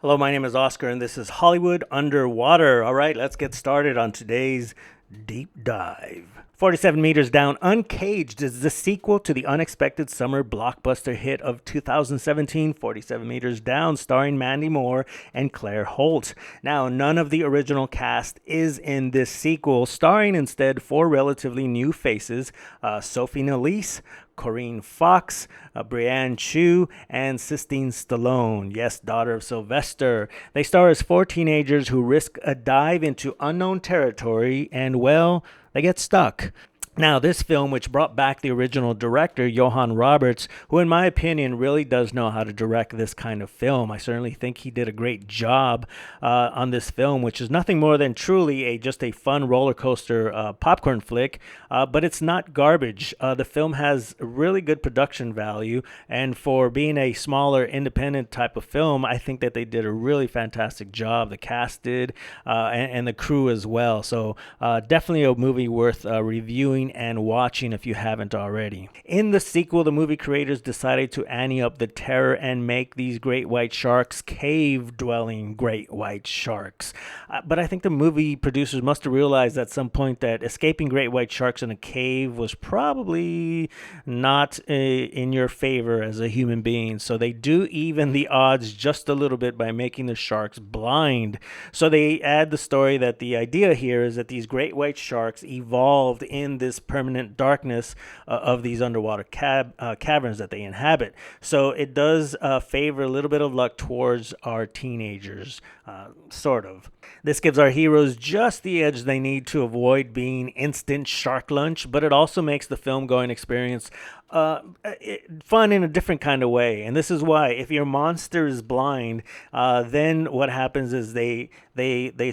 Hello, my name is Oscar, and this is Hollywood Underwater. All right, let's get started on today's deep dive. 47 Meters Down Uncaged is the sequel to the unexpected summer blockbuster hit of 2017, 47 Meters Down, starring Mandy Moore and Claire Holt. Now, none of the original cast is in this sequel, starring instead four relatively new faces, Sophie Nélisse, Corinne Fox, Brianne Chu, and Sistine Stallone, yes, daughter of Sylvester. They star as four teenagers who risk a dive into unknown territory and, well, they get stuck. Now, this film, which brought back the original director, Johan Roberts, who in my opinion really does know how to direct this kind of film. I certainly think he did a great job on this film, which is nothing more than truly just a fun roller coaster popcorn flick, but it's not garbage. The film has really good production value, and for being a smaller independent type of film, I think that they did a really fantastic job. The cast did, and the crew as well. So definitely a movie worth reviewing and watching if you haven't already. In the sequel, the movie creators decided to ante up the terror and make these great white sharks cave-dwelling great white sharks. But I think the movie producers must have realized at some point that escaping great white sharks in a cave was probably not in your favor as a human being. So they do even the odds just a little bit by making the sharks blind. So they add the story that the idea here is that these great white sharks evolved in this permanent darkness of these underwater caverns that they inhabit. So it does favor a little bit of luck towards our teenagers, sort of. This gives our heroes just the edge they need to avoid being instant shark lunch, but it also makes the film going experience fun in a different kind of way. And this is why, if your monster is blind, then what happens is they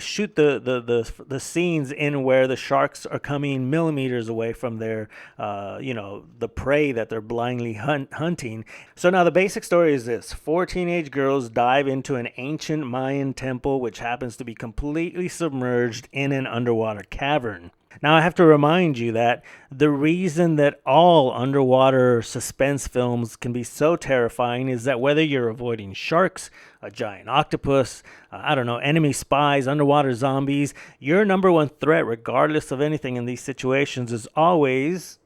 shoot the scenes in where the sharks are coming millimeters away from their the prey that they're blindly hunting. So now the basic story is this: four teenage girls dive into an ancient Mayan temple which happens to be completely submerged in an underwater cavern. Now, I have to remind you that the reason that all underwater suspense films can be so terrifying is that whether you're avoiding sharks, a giant octopus, enemy spies, underwater zombies, your number one threat, regardless of anything in these situations, is always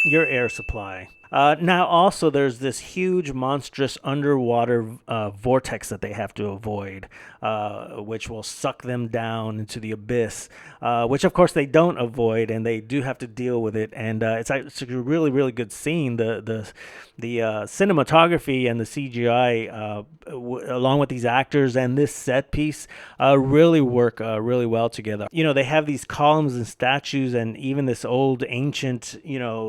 your air supply. Now, also, there's this huge, monstrous underwater vortex that they have to avoid, which will suck them down into the abyss, which, of course, they don't avoid, and they do have to deal with it. And it's a really, really good scene. The cinematography and the CGI, along with these actors and this set piece, really work really well together. You know, they have these columns and statues, and even this old, ancient,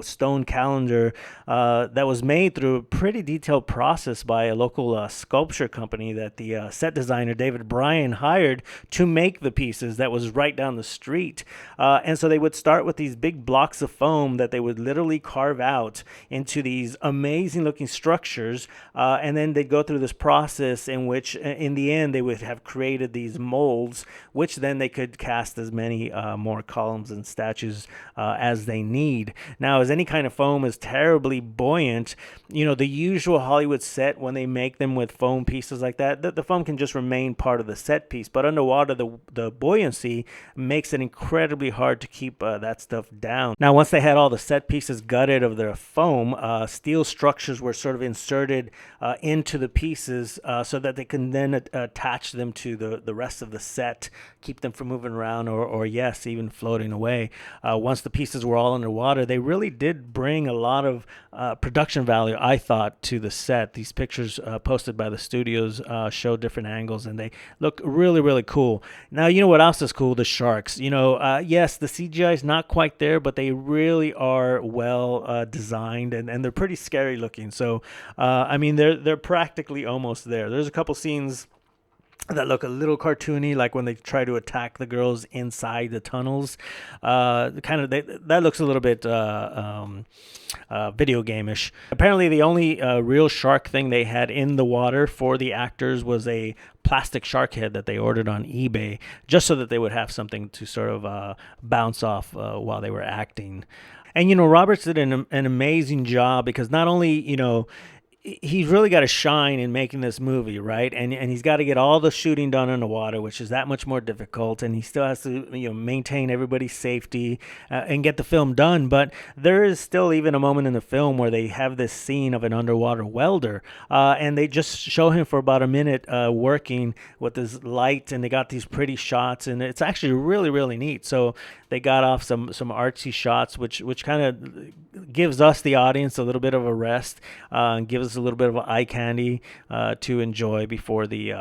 stone calendar that was made through a pretty detailed process by a local sculpture company that the set designer David Bryan hired to make the pieces that was right down the street. And so they would start with these big blocks of foam that they would literally carve out into these amazing looking structures, and then they'd go through this process in which in the end they would have created these molds, which then they could cast as many more columns and statues as they need. Now, as any kind of foam is terribly buoyant, the usual Hollywood set, when they make them with foam pieces like that, the foam can just remain part of the set piece, but underwater the buoyancy makes it incredibly hard to keep that stuff down. Now, once they had all the set pieces gutted of their foam, steel structures were sort of inserted into the pieces so that they can then attach them to the rest of the set, keep them from moving around or yes, even floating away. Once the pieces were all underwater, they really did bring a lot of production value, I thought, to the set. These pictures posted by the studios show different angles, and they look really, really cool. Now, you know what else is cool? The sharks. Yes, the CGI is not quite there, but they really are well designed, and they're pretty scary looking. So, they're practically almost there. There's a couple scenes that look a little cartoony, like when they try to attack the girls inside the tunnels. That looks a little bit video game-ish. Apparently, the only real shark thing they had in the water for the actors was a plastic shark head that they ordered on eBay, just so that they would have something to sort of bounce off while they were acting. And Roberts did an amazing job, because not only he's really got to shine in making this movie, right? And he's got to get all the shooting done underwater, which is that much more difficult. And he still has to maintain everybody's safety and get the film done. But there is still even a moment in the film where they have this scene of an underwater welder, and they just show him for about a minute working with this light, and they got these pretty shots, and it's actually really really neat. So they got off some artsy shots, which kind of gives us the audience a little bit of a rest, and gives us a little bit of eye candy to enjoy before the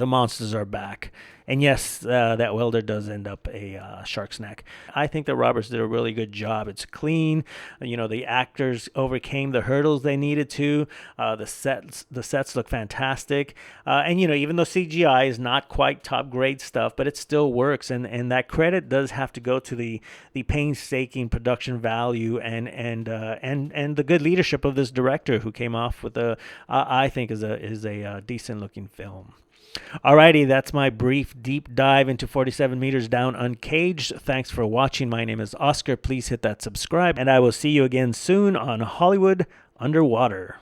monsters are back. And yes, that welder does end up a shark's neck. I think that Roberts did a really good job. It's clean. The actors overcame the hurdles they needed to. The sets look fantastic. And even though CGI is not quite top grade stuff, but it still works. And that credit does have to go to the painstaking production value and the good leadership of this director, who came off with I think is a decent looking film. Alrighty, that's my brief deep dive into 47 Meters Down Uncaged. Thanks for watching. My name is Oscar. Please hit that subscribe, and I will see you again soon on Hollywood Underwater.